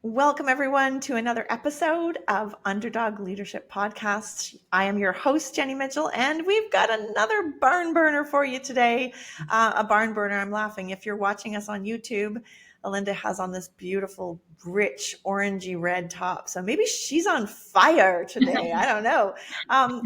Welcome, everyone, to another episode of Underdog Leadership Podcast. I am your host, Jenny Mitchell, and we've got another barn burner for you today. A barn burner, I'm laughing. If you're watching us on YouTube, Olinda has on this beautiful, rich, orangey red top. So maybe she's on fire today. I don't know.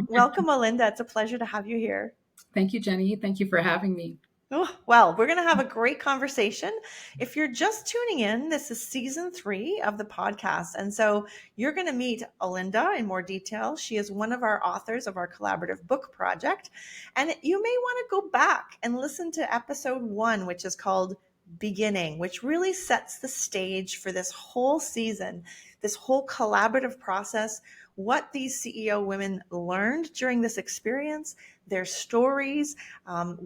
Welcome, Olinda. It's a pleasure to have you here. Thank you, Jenny. Thank you for having me. Oh, well, we're going to have a great conversation. If you're just tuning in, this is season 3 of the podcast. And so you're going to meet Olinda in more detail. She is one of our authors of our collaborative book project. And you may want to go back and listen to episode 1, which is called Beginning, which really sets the stage for this whole season, this whole collaborative process, what these CEO women learned during this experience, their stories,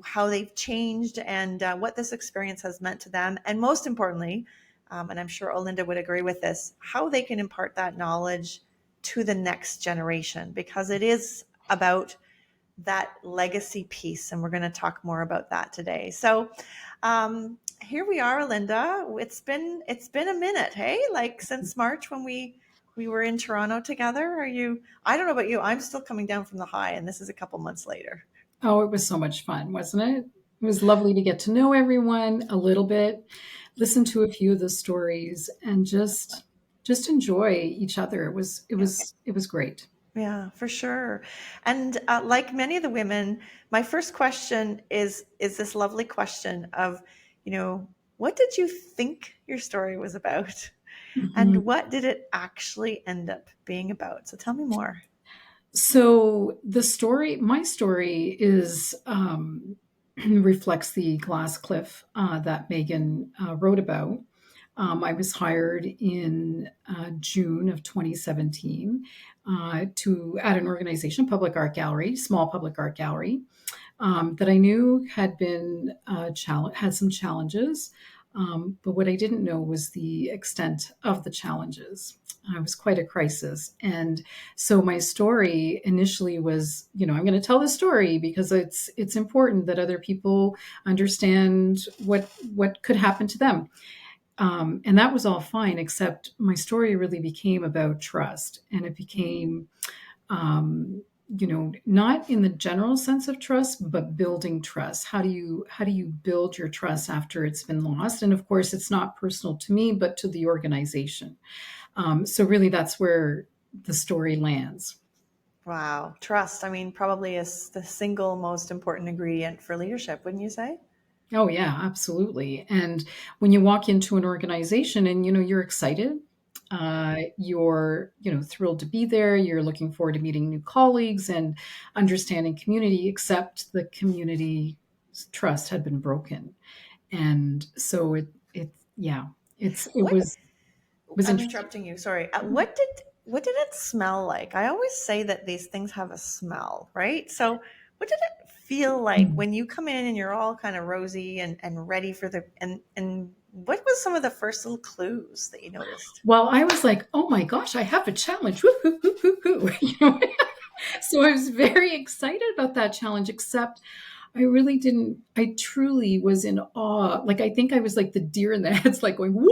how they've changed, and what this experience has meant to them. And most importantly, and I'm sure Olinda would agree with this, how they can impart that knowledge to the next generation, because it is about that legacy piece. And we're going to talk more about that today. So here we are, Olinda. It's been a minute, hey? Like since March when we were in Toronto together. I don't know about you, I'm still coming down from the high, and this is a couple months later. Oh, it was so much fun, wasn't it? It was lovely to get to know everyone a little bit, listen to a few of the stories, and just enjoy each other. It was great. Yeah, for sure. And like many of the women, my first question is this lovely question of, what did you think your story was about? Mhm. And what did it actually end up being about? So tell me more. So my story is reflects the glass cliff that Megan wrote about. I was hired in June of 2017 to at an organization, public art gallery, small public art gallery, that I knew had been had some challenges. But what I didn't know was the extent of the challenges. It was quite a crisis. And so my story initially was, I'm going to tell the story because it's important that other people understand what could happen to them. And that was all fine, except my story really became about trust. And it became, not in the general sense of trust, but building trust. How do you build your trust after it's been lost? And of course, it's not personal to me, but to the organization. So really, that's where the story lands. Wow. Trust, I mean, probably is the single most important ingredient for leadership, wouldn't you say? Oh yeah, absolutely. And when you walk into an organization and you're excited, you're thrilled to be there. You're looking forward to meeting new colleagues and understanding community. Except the community trust had been broken, and so it yeah it What was I'm interesting. interrupting you. Sorry. What did it smell like? I always say that these things have a smell, right? So what did it feel like when you come in and you're all kind of rosy and ready for and what was some of the first little clues that you noticed? Well, I was like, oh my gosh, I have a challenge. Woo, hoo, hoo, hoo, hoo. So I was very excited about that challenge, except I truly was in awe. Like, I think I was like the deer in the heads, like going, what?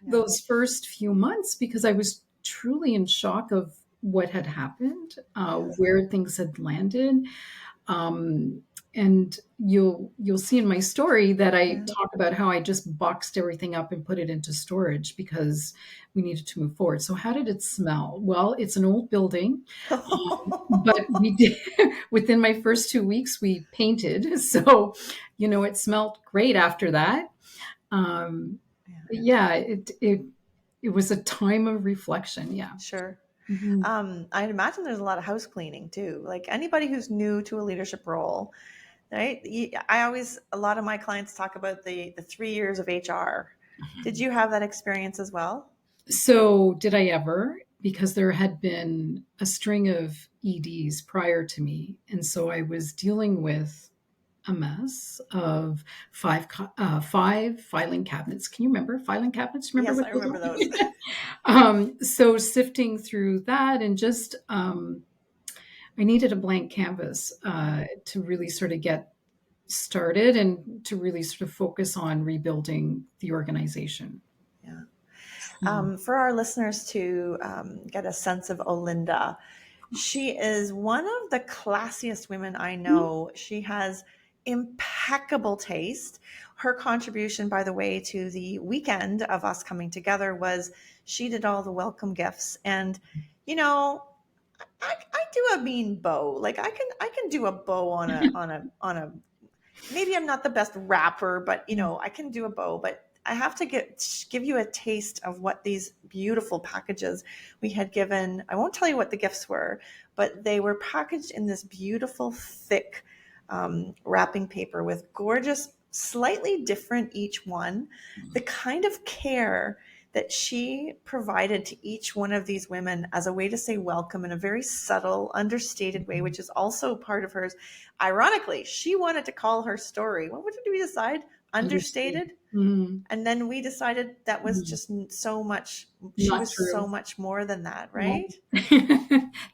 Yeah. Those first few months, because I was truly in shock of what had happened, Yes. where things had landed. Um, and you'll see in my story that I Yeah. talk about how I just boxed everything up and put it into storage because we needed to move forward. So how did it smell? Well, it's an old building, but we did within my first 2 weeks we painted. So, it smelled great after that. Um, Yeah, yeah, it was a time of reflection. Yeah. sure. Mhm. I'd imagine there's a lot of house cleaning too. Like anybody who's new to a leadership role, right? A lot of my clients talk about the 3 years of HR. Did you have that experience as well? So, did I ever? Because there had been a string of EDs prior to me. And so I was dealing with a mess of five filing cabinets. Can you remember filing cabinets? Remember Yes, what I those remember those. are? So sifting through that and just, I needed a blank canvas to really sort of get started and to really sort of focus on rebuilding the organization. Yeah. Mm. For our listeners to get a sense of Olinda, she is one of the classiest women I know. She has impeccable taste. Her contribution, by the way, to the weekend of us coming together was she did all the welcome gifts. And, you know, I do a mean bow. Like I can do a bow on a maybe I'm not the best rapper, but I can do a bow, but I have to give you a taste of what these beautiful packages we had given. I won't tell you what the gifts were, but they were packaged in this beautiful, thick wrapping paper with gorgeous, slightly different each one. The kind of care that she provided to each one of these women as a way to say welcome in a very subtle, understated way, which is also part of hers. Ironically, she wanted to call her story. What did we decide? Understood. Understated. Mm. And then we decided that was Mm. just so much, she Not was so true. much more than that, Well, right?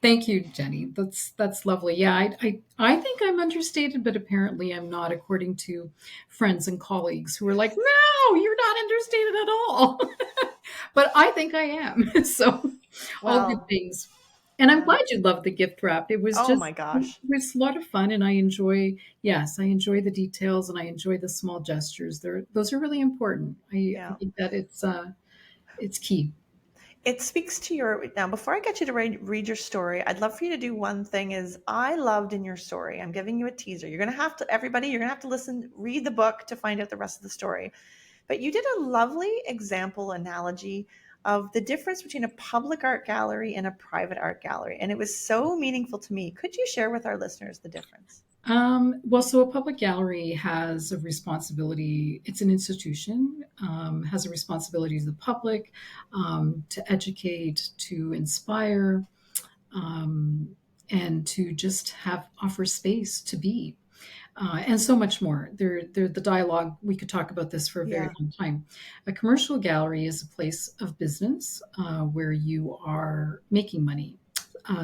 thank you, Jenny. That's lovely. Yeah, I think I'm understated, but apparently I'm not, according to friends and colleagues who are like, "No, you're not understated at all." But I think I am. So, all good Well, things. And I'm yeah. glad you loved the gift wrap. It was Oh just my it gosh. was a lot of fun, and I enjoy. Yes, I enjoy the details, and I enjoy the small gestures. Those are really important. I Yeah. think that it's key. It speaks to your now before I get you to read your story, I'd love for you to do one thing is I loved in your story. I'm giving you a teaser. You're going to have to everybody, you're going to have to listen, read the book to find out the rest of the story. But you did a lovely example analogy of the difference between a public art gallery and a private art gallery. And it was so meaningful to me. Could you share with our listeners the difference? Well, so a public gallery has a responsibility. It's an institution, has a responsibility to the public, to educate, to inspire, um, and to just have offer space to be, and so much more. The dialogue. We could talk about this for a very Yeah. long time. A commercial gallery is a place of business where you are making money,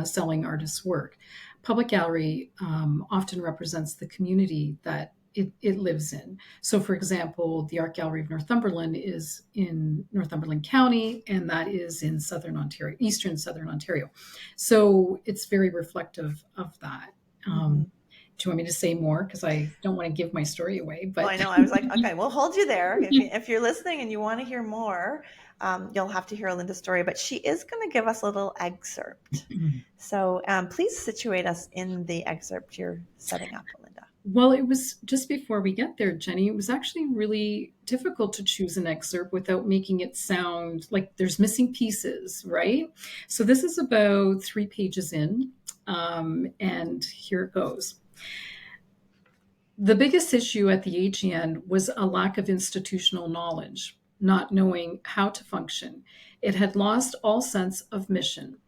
selling artists' work. Public gallery often represents the community that it lives in. So, for example, the Art Gallery of Northumberland is in Northumberland County, and that is in Southern Ontario, Eastern Southern Ontario. So, it's very reflective of that. Mm-hmm. Do you want me to say more? Because I don't want to give my story away. Well, But I know. I was like, okay, we'll hold you there. If you're listening and you want to hear more, you'll have to hear Olinda's story. But she is going to give us a little excerpt. So please situate us in the excerpt you're setting up, Olinda. well, it was just before we get there, Jenny. It was actually really difficult to choose an excerpt without making it sound like there's missing pieces, right? So this is about 3 pages in, and here it goes. The biggest issue at the AGN was a lack of institutional knowledge, not knowing how to function. It had lost all sense of mission.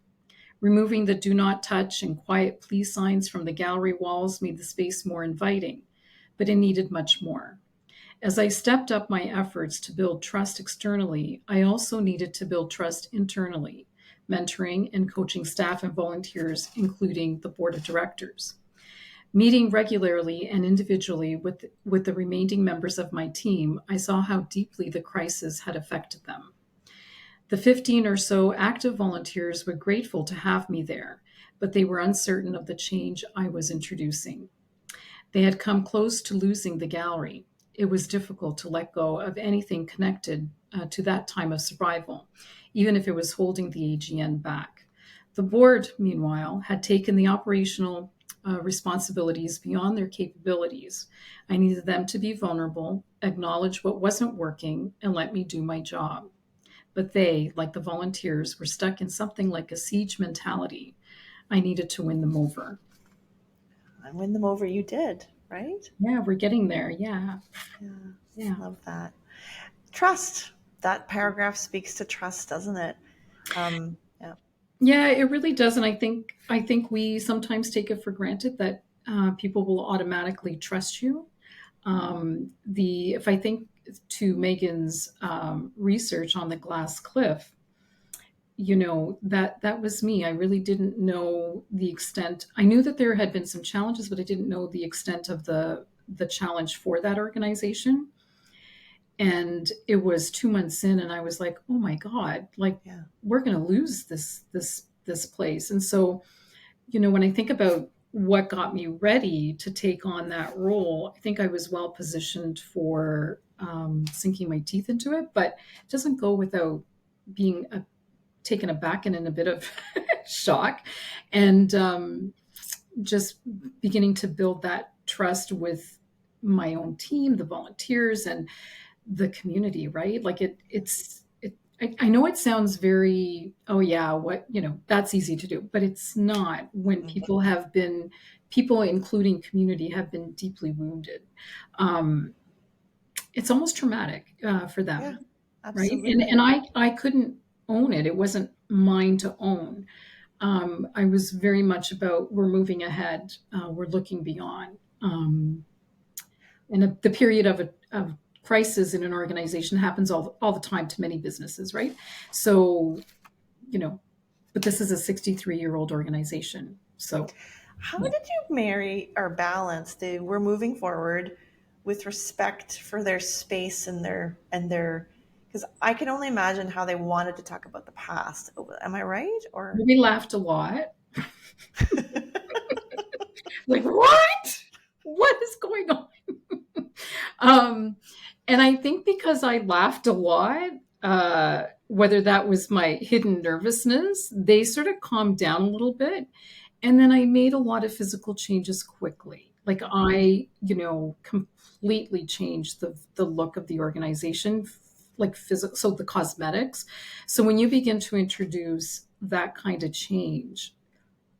Removing the do not touch and quiet please signs from the gallery walls made the space more inviting, but it needed much more. As I stepped up my efforts to build trust externally, I also needed to build trust internally, mentoring and coaching staff and volunteers, including the board of directors. Meeting regularly and individually with the remaining members of my team, I saw how deeply the crisis had affected them. The 15 or so active volunteers were grateful to have me there, but they were uncertain of the change I was introducing. They had come close to losing the gallery. It was difficult to let go of anything connected to that time of survival, even if it was holding the AGN back. The board, meanwhile, had taken the operational responsibilities beyond their capabilities. I needed them to be vulnerable, acknowledge what wasn't working, and let me do my job. But they, like the volunteers, were stuck in something like a siege mentality. I needed to win them over. And win them over, you did, right? Yeah, we're getting there. Yeah. Yeah, Yeah. love that. Trust. That paragraph speaks to trust, doesn't it? Yeah. Yeah, it really does. And I think we sometimes take it for granted that people will automatically trust you. The if I think to Megan's research on the glass cliff, that was me. I really didn't know the extent. I knew that there had been some challenges, but I didn't know the extent of the challenge for that organization. And it was 2 months in, and I was like, oh my God, like Yeah. we're going to lose this place. And so, when I think about what got me ready to take on that role, I think I was well positioned for sinking my teeth into it, but it doesn't go without being taken aback and in a bit of shock, and just beginning to build that trust with my own team, the volunteers, and the community, right? Like I know it sounds very, oh yeah, what, that's easy to do, but it's not when Mhm. people, including community, have been deeply wounded. Um, it's almost traumatic for Yeah, them, right? And absolutely. I couldn't own it. It wasn't mine to own. I was very much about, we're moving ahead, we're looking beyond. And the period of crisis in an organization happens all the time to many businesses, right? So, you know, but this is a 63-year-old organization. So, How yeah. did you marry or balance the we're moving forward with respect for their space and their because I can only imagine how they wanted to talk about the past. Am I right? Or We laughed a lot. Like, what? What is going on? um, and I think because I laughed a lot, whether that was my hidden nervousness, they sort of calmed down a little bit. And then I made a lot of physical changes quickly. Like I, completely changed the look of the organization, like physical, so the cosmetics. So when you begin to introduce that kind of change,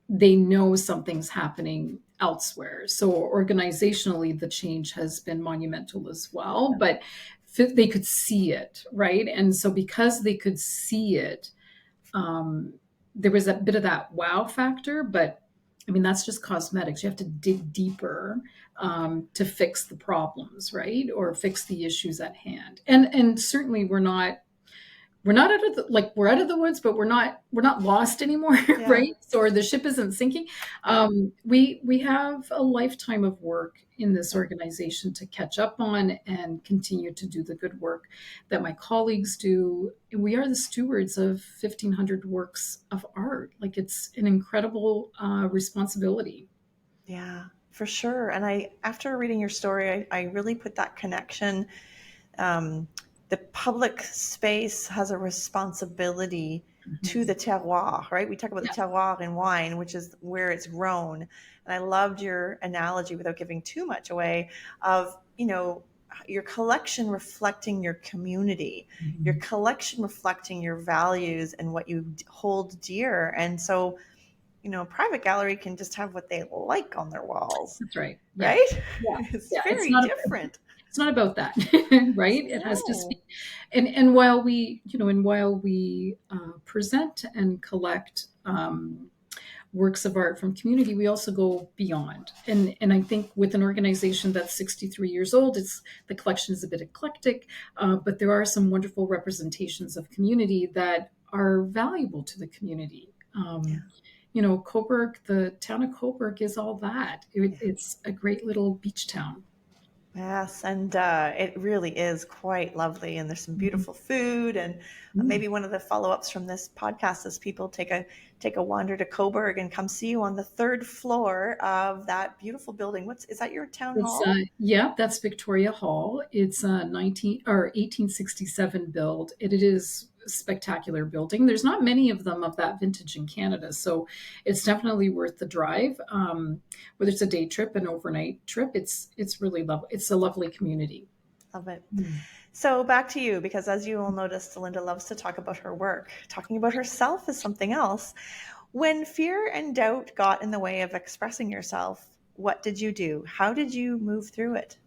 they know something's happening elsewhere. So organizationally, the change has been monumental as well, but they could see it, right? And so because they could see it, um, there was a bit of that wow factor, but I mean, that's just cosmetics. You have to dig deeper to fix the problems, right? Or fix the issues at hand. And certainly we're not out of the, like we're out of the woods, but we're not lost anymore, yeah, right? So, or the ship isn't sinking. yeah, We have a lifetime of work in this yeah, organization to catch up on and continue to do the good work that my colleagues do. We are the stewards of 1,500 works of art. Like it's an incredible responsibility. yeah, for sure. And after reading your story, I really put that connection. Um, the public space has a responsibility to Mhm. the terroir, right? We talk about the Yeah, terroir in wine, which is where it's grown. And I loved your analogy, without giving too much away, of, your collection reflecting your community, your mhm. collection reflecting your values and what you hold dear. And so, a private gallery can just have what they like on their walls, That's right. Yeah, right? yeah, It's yeah. very different. It's not about that, right? It has to speak. No. And while we present and collect works of art from community, we also go beyond. And I think with an organization that's 63 years old, it's the collection is a bit eclectic, but there are some wonderful representations of community that are valuable to the community. Yeah. Coburg, the town of Coburg is all that. Yeah. It's a great little beach town. Yes, and it really is quite lovely, and there's some Mhm. beautiful food, and Mm. maybe one of the follow-ups from this podcast is people take a wander to Coburg and come see you on the third floor of that beautiful building. What's is that your town It's hall? yeah, that's Victoria Hall. It's a 19 or 1867 build. It is a spectacular building. There's not many of them of that vintage in Canada, so it's definitely worth the drive. Whether it's a day trip, an overnight trip, it's really lovely. It's a lovely community. Love it. Mm. So back to you, because as you all noticed, Linda loves to talk about her work. Talking about herself is something else. When fear and doubt got in the way of expressing yourself, what did you do? How did you move through it?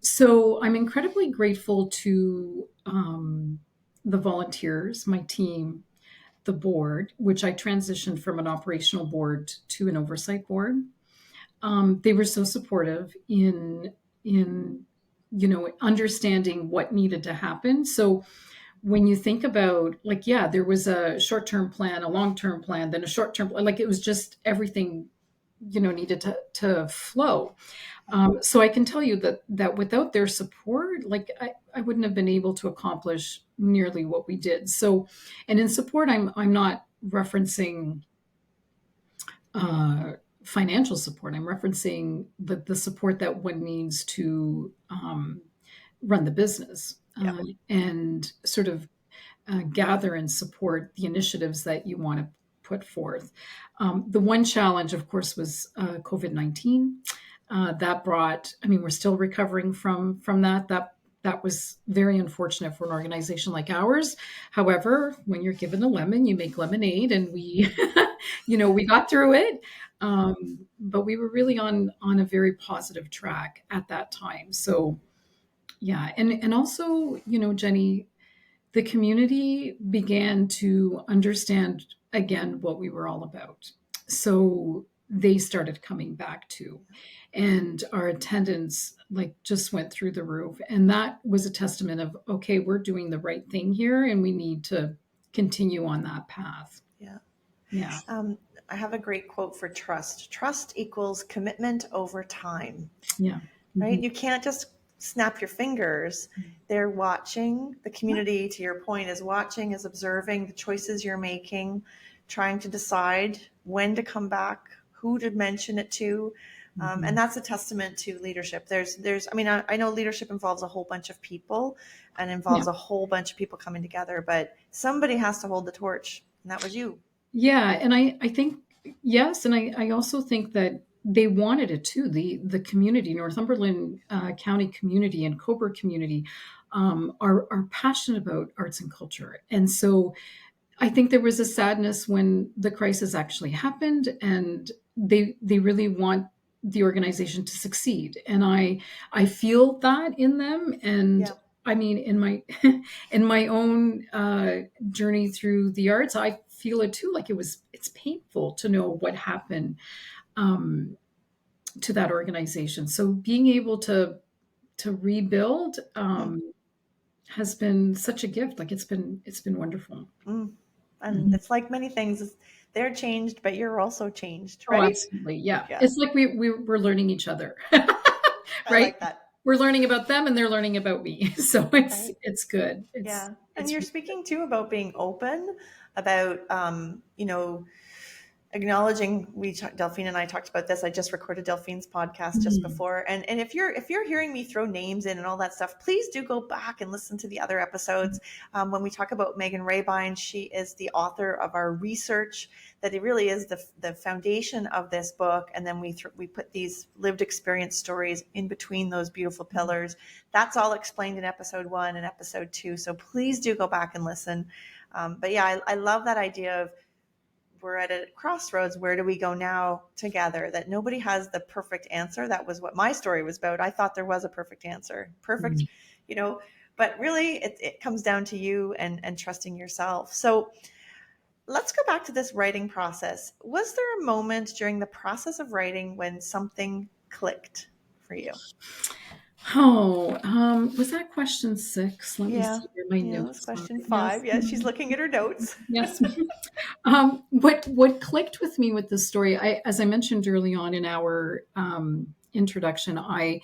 So I'm incredibly grateful to the volunteers, my team, the board, which I transitioned from an operational board to an oversight board. They were so supportive in understanding what needed to happen. So when you think about, like, yeah, there was a short-term plan, a long-term plan, then a short-term plan, like it was just everything needed to flow. So I can tell you that without their support, like I wouldn't have been able to accomplish nearly what we did. So, and in support, I'm not referencing uh, financial support. I'm referencing the support that one needs to run the business Yeah. and sort of gather and support the initiatives that you want to put forth. The one challenge, of course, was COVID-19. That brought. I mean, we're still recovering from that. That was very unfortunate for an organization like ours. However, when you're given a lemon, you make lemonade, and we, we got through it. But we were really on a very positive track at that time. So yeah, and also, Jenny, the community began to understand again what we were all about. So they started coming back too. And our attendance like just went through the roof. And that was a testament of, okay, we're doing the right thing here and we need to continue on that path. Yeah. Yeah. I have a great quote for trust. Trust equals commitment over time, Yeah. right? Mhm. You can't just snap your fingers. They're watching. The community, to your point, is watching, is observing the choices you're making, trying to decide when to come back, who to mention it to. And Mhm. that's a testament to leadership. I mean, I know leadership involves a whole bunch of people and Yeah. involves a whole bunch of people coming together, but somebody has to hold the torch, and that was you. Yeah, and I think yes, and I also think that they wanted it too. The community, Northumberland County community and Cobra community, are passionate about arts and culture, and so I think there was a sadness when the crisis actually happened, and they really want the organization to succeed, and I feel that in them, and Yeah. I mean in my in my own journey through the arts, I feel it too. Like it's painful to know what happened um, to that organization. So being able to rebuild Mm. has been such a gift. Like it's been wonderful. Mm. And Mhm. it's like many things, they're changed, but you're also changed, Oh, right? absolutely. Yeah. Yeah. It's like we're learning each other. I Right? like that. We're learning about them and they're learning about me. So it's Right. it's good. Yeah. And It's you're speaking too about being open, about, acknowledging, Delphine and I talked about this. I just recorded Delphine's podcast just Mhm. before, and if you're hearing me throw names in and all that stuff, please do go back and listen to the other episodes. When we talk about Megan Rabine, she is the author of our research, that it really is the foundation of this book, and then we put these lived experience stories in between those beautiful pillars. That's all explained in episode 1 and episode 2, so please do go back and listen. But yeah, I love that idea of, we're at a crossroads. Where do we go now together? That nobody has the perfect answer. That was what my story was about. I thought there was a perfect answer. Perfect, Mhm. you know, but really it comes down to you and trusting yourself. So let's go back to this writing process. Was there a moment during the process of writing when something clicked for you? Oh, was that question 6? Let me Yeah. see where my Yeah, that was notes are. question Yes. 5. Yeah, she's looking at her notes. Yes. What clicked with me with this story, as I mentioned early on in our introduction, I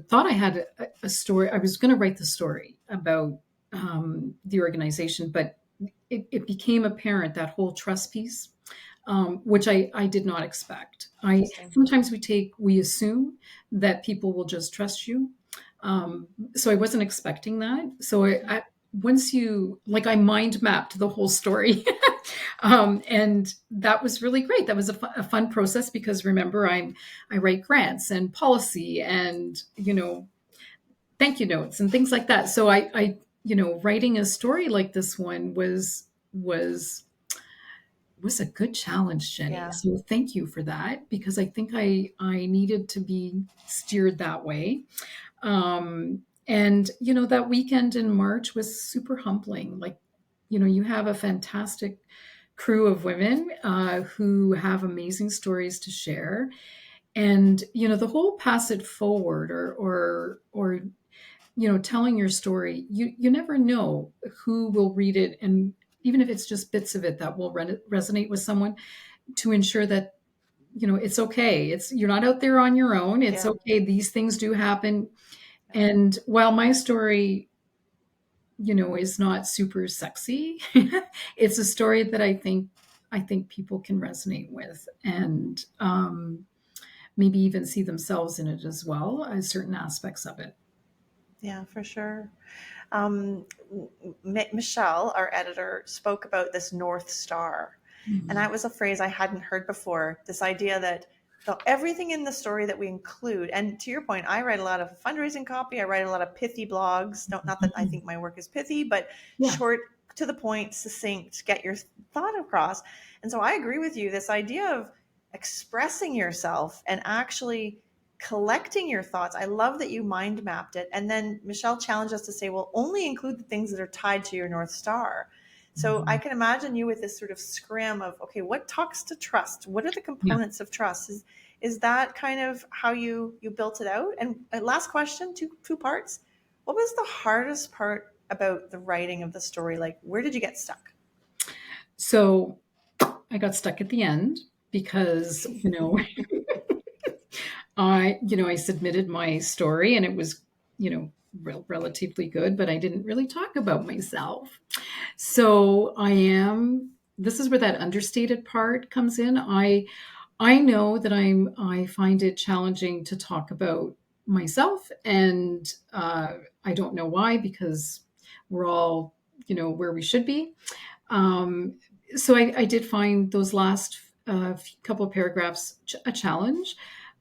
thought I had a story. I was going to write the story about the organization, but it became apparent, that whole trust piece, which I did not expect. I Interesting. Sometimes we assume that people will just trust you, so I wasn't expecting that. So once I mind mapped the whole story. And that was really great. That was a fun process because remember, I write grants and policy and thank you notes and things like that. So I writing a story like this one was was a good challenge, Jenny. Yeah. So thank you for that because I think I needed to be steered that way. And that weekend in March was super humbling. Like, you have a fantastic crew of women who have amazing stories to share, and the whole pass it forward or telling your story. You never know who will read it, and even if it's just bits of it that will resonate with someone, to ensure that it's okay. You're not out there on your own. It's Yeah. okay. These things do happen. Yeah. And while my story, is not super sexy, it's a story that I think people can resonate with, and maybe even see themselves in it as well as certain aspects of it. Yeah, for sure. um, Michelle, our editor, spoke about this North Star. And Mhm. that was a phrase I hadn't heard before. This idea that everything in the story that we include, and to your point, I write a lot of fundraising copy. I write a lot of pithy blogs. Not that I Mhm. think my work is pithy, but Yeah. short, to the point, succinct, get your thought across. And so I agree with you. This idea of expressing yourself and actually collecting your thoughts. I love that you mind mapped it. And then Michelle challenged us to say, well, only include the things that are tied to your North Star. So I Mhm. can imagine you with this sort of scrim of, okay, what talks to trust? What are the Yeah. components of trust? Is that kind of how you built it out? And last question, two parts. What was the hardest part about the writing of the story? Like, where did you get stuck? So I got stuck at the end because, I submitted my story and it was, relatively good, but I didn't really talk about myself. So this is where that understated part comes in. I know that I find it challenging to talk about myself, and I don't know why, because we're all, where we should be. Um, so I did find those last couple of paragraphs a challenge,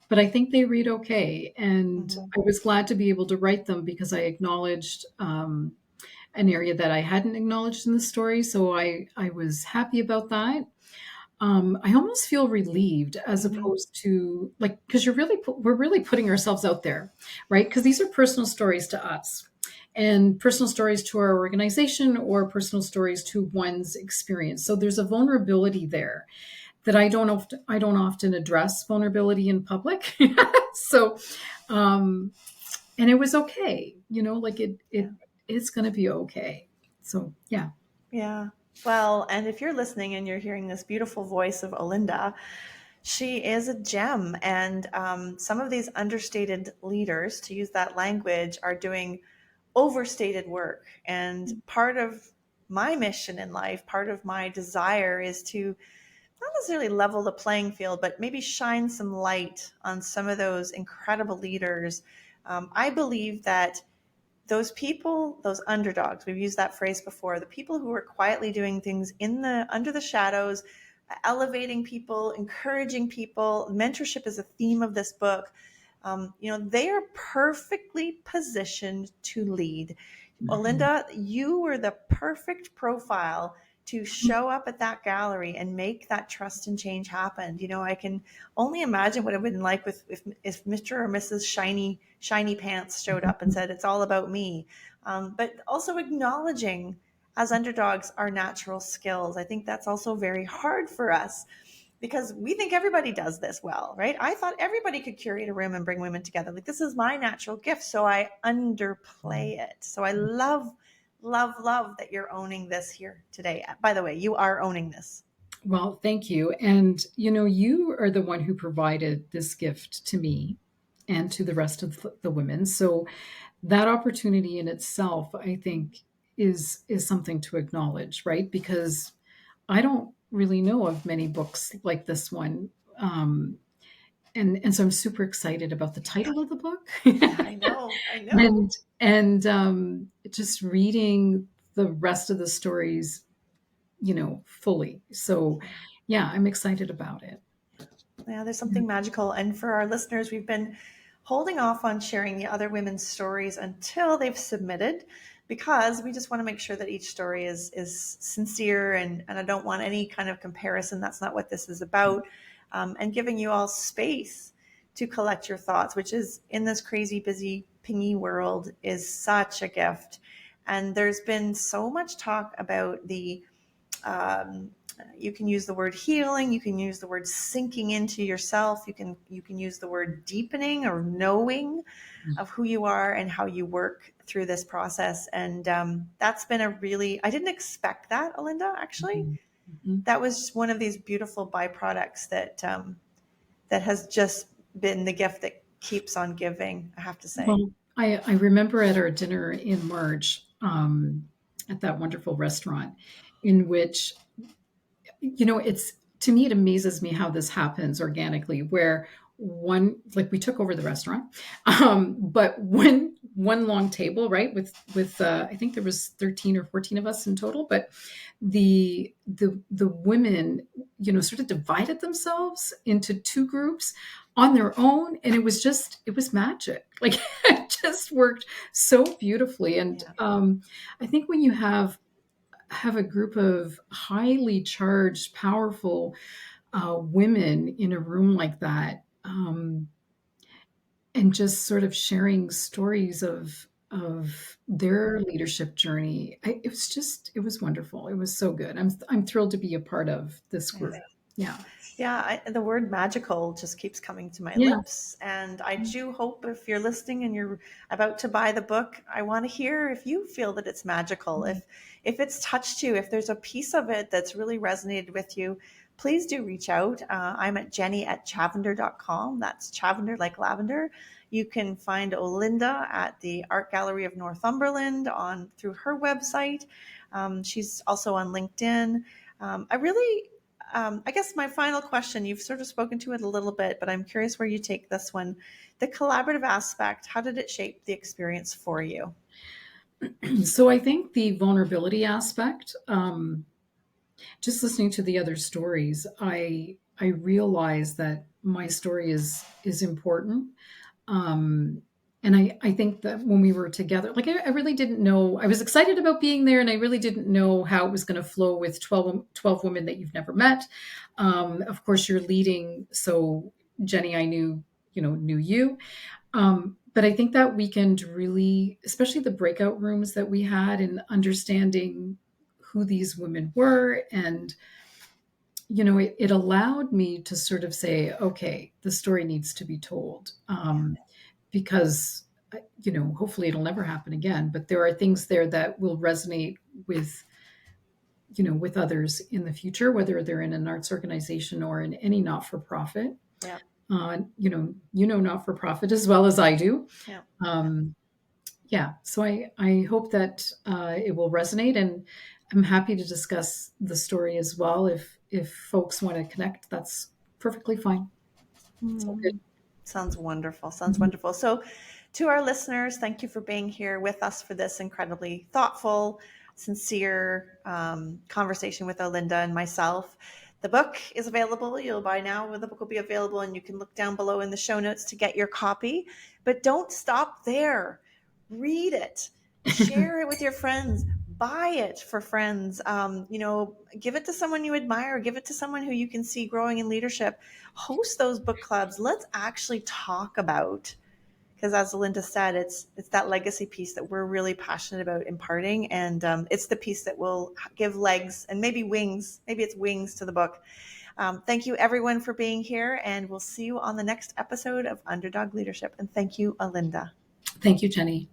but I think they read okay. And Mm-hmm. I was glad to be able to write them because I acknowledged an area that I hadn't acknowledged in the story. So I was happy about that. I almost feel relieved as Mm-hmm. opposed to like, because we're really putting ourselves out there, right? Because these are personal stories to us, and personal stories to our organization, or personal stories to one's experience. So there's a vulnerability there that I don't often address vulnerability in public. So, um, and it was okay, like Yeah. it's going to be okay. So yeah. Yeah. Well, and if you're listening and you're hearing this beautiful voice of Olinda, she is a gem. And some of these understated leaders, to use that language, are doing overstated work. And part of my mission in life, part of my desire is to not necessarily level the playing field, but maybe shine some light on some of those incredible leaders. I believe that those people, those underdogs, we've used that phrase before, the people who are quietly doing things in the under the shadows, elevating people, encouraging people. Mentorship is a theme of this book. They are perfectly positioned to lead. Mhm. Olinda, you were the perfect profile to show up at that gallery and make that trust and change happen. I can only imagine what it would have been like if Mr. or Mrs. Shiny Pants showed up and said, it's all about me. But also acknowledging as underdogs our natural skills. I think that's also very hard for us because we think everybody does this well, right? I thought everybody could curate a room and bring women together. Like, this is my natural gift, so I underplay it. So I love, love, love that you're owning this here today. By the way, you are owning this. Well, thank you. And you are the one who provided this gift to me and to the rest of the women. So that opportunity in itself, I think, is something to acknowledge, right? Because I don't really know of many books like this one. And so I'm super excited about the title of the book. Yeah, I know. I know. And just reading the rest of the stories, fully. So Yeah. yeah, I'm excited about it. Yeah, there's Yeah. something magical. And for our listeners, we've been holding off on sharing the other women's stories until they've submitted because we just want to make sure that each story is sincere, and I don't want any kind of comparison. That's not what this is about. And giving you all space to collect your thoughts, which is in this crazy, busy, pingy world, is such a gift. And there's been so much talk about the um, you can use the word healing, you can use the word sinking into yourself, you can use the word deepening or knowing of who you are and how you work through this process. And that's been a really, I didn't expect that, Olinda, actually. Mhm. Mhm. That was one of these beautiful byproducts that that has just been the gift that keeps on giving, I have to say. Well, I remember at our dinner in March, at that wonderful restaurant, in which, it's, to me, it amazes me how this happens organically, where one, like, we took over the restaurant, but one long table, right, with I think there was 13 or 14 of us in total, but the women, sort of divided themselves into two groups on their own, and it was magic. Like, it just worked so beautifully. And Yeah. I think when you have a group of highly charged, powerful women in a room like that, and just sort of sharing stories of their leadership journey, it was wonderful. It was so good. I'm thrilled to be a part of this group. Amazing. Yeah, Yeah, the word magical just keeps coming to my yeah, lips. And I do hope if you're listening and you're about to buy the book, I want to hear if you feel that it's magical, if it's touched you, if there's a piece of it that's really resonated with you, please do reach out. I'm at jenny@chavender.com. That's Chavender like lavender. You can find Olinda at the Art Gallery of Northumberland on through her website. She's also on LinkedIn. I guess my final question, you've sort of spoken to it a little bit, but I'm curious where you take this one. The collaborative aspect, how did it shape the experience for you? so I think the vulnerability aspect, just listening to the other stories, I realize that my story is important. And I think that when we were together, like, I really didn't know. I was excited about being there, and I really didn't know how it was going to flow with 12 women that you've never met. Of course, you're leading. So, Jenny, I knew you. But I think that weekend really, especially the breakout rooms that we had, and understanding who these women were, and it allowed me to sort of say, okay, the story needs to be told, because hopefully it'll never happen again. But there are things there that will resonate with with others in the future, whether they're in an arts organization or in any not-for-profit. Yeah, Not-for-profit as well as I do. yeah. Um, yeah, so I hope that it will resonate, and I'm happy to discuss the story as well. If folks want to connect, that's perfectly fine. It's all good. Mm, sounds wonderful. Sounds Mhm. wonderful. So, to our listeners, thank you for being here with us for this incredibly thoughtful, sincere conversation with Olinda and myself. The book is available. You'll buy now. The book will be available, and you can look down below in the show notes to get your copy. But don't stop there. Read it, share it with your friends, buy it for friends. Give it to someone you admire, give it to someone who you can see growing in leadership. Host those book clubs. Let's actually talk about, because as Linda said, it's that legacy piece that we're really passionate about imparting, and it's the piece that will give legs and maybe wings. Maybe it's wings to the book. Thank you, everyone, for being here, and we'll see you on the next episode of Underdog Leadership. And thank you, Olinda. Thank you, Jenny.